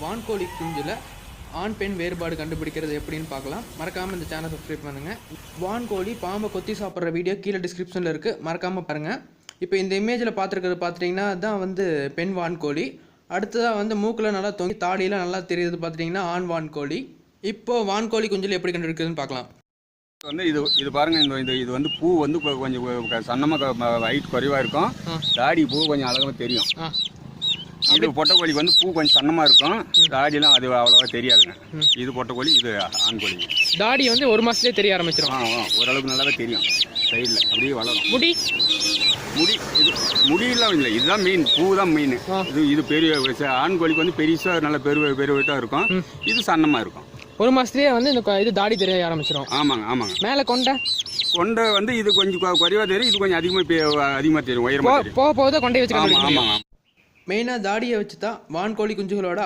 வான்கோழி குஞ்சில் ஆண் பெண் வேறுபாடு கண்டுபிடிக்கிறது எப்படின்னு பார்க்கலாம். மறக்காமல் இந்த சேனல் சப்ஸ்கிரைப் பண்ணுங்கள். வான்கோழி பாம்பை கொத்தி சாப்பிட்ற வீடியோ கீழே டிஸ்கிரிப்ஷனில் இருக்குது, மறக்காமல் பாருங்கள். இப்போ இந்த இமேஜில் பார்த்துருக்கிறது பார்த்துட்டிங்கன்னா தான் வந்து பெண் வான்கோழி. அடுத்ததாக வந்து மூக்கில் நல்லா தொங்கி தாடியில் நல்லா தெரியுது பார்த்துட்டிங்கன்னா ஆண் வான்கோழி. இப்போது வான்கோழி குஞ்சில் எப்படி கண்டுபிடிக்கிறதுன்னு பார்க்கலாம். வந்து இது பாருங்க, இது வந்து பூ வந்து கொஞ்சம் சன்னமாக ஹைட் குறைவாக இருக்கும். தாடி பூ கொஞ்சம் அழகாக தெரியும். இது பொட்டைக்கோழிக்கு வந்து பூ கொஞ்சம் சன்னமாக இருக்கும், தாடியெல்லாம் அது அவ்வளோவா தெரியாதுங்க. இது பொட்டைக்கோழி, இது ஆண்கோழிங்க. தாடி வந்து ஒரு மாதத்துலேயே தெரிய ஆரம்பிச்சிடும். ஓரளவுக்கு நல்லாவே தெரியும். சைடில் அப்படியே வளரும். முடி இது முடியெல்லாம் இல்லை, இதுதான் மீன், பூ தான் மீன். இது பெரிய ஆண்கோழிக்கு வந்து பெருசாக நல்ல பெருவிட்டாக இருக்கும். இது சன்னமாக இருக்கும். ஒரு மாதத்துலேயே வந்து இது தாடி தெரிய ஆரம்பிச்சிடும். ஆமாங்க. மேலே கொண்டை வந்து இது கொஞ்சம் குறைவாக தெரியும், இது கொஞ்சம் அதிகமாக தெரியும், உயரமாக தெரியும். போக போக கொண்டை வச்சுக்கலாம். ஆமாம். மெயினாக தாடியை வச்சு தான் வான்கோழி குஞ்சுகளோட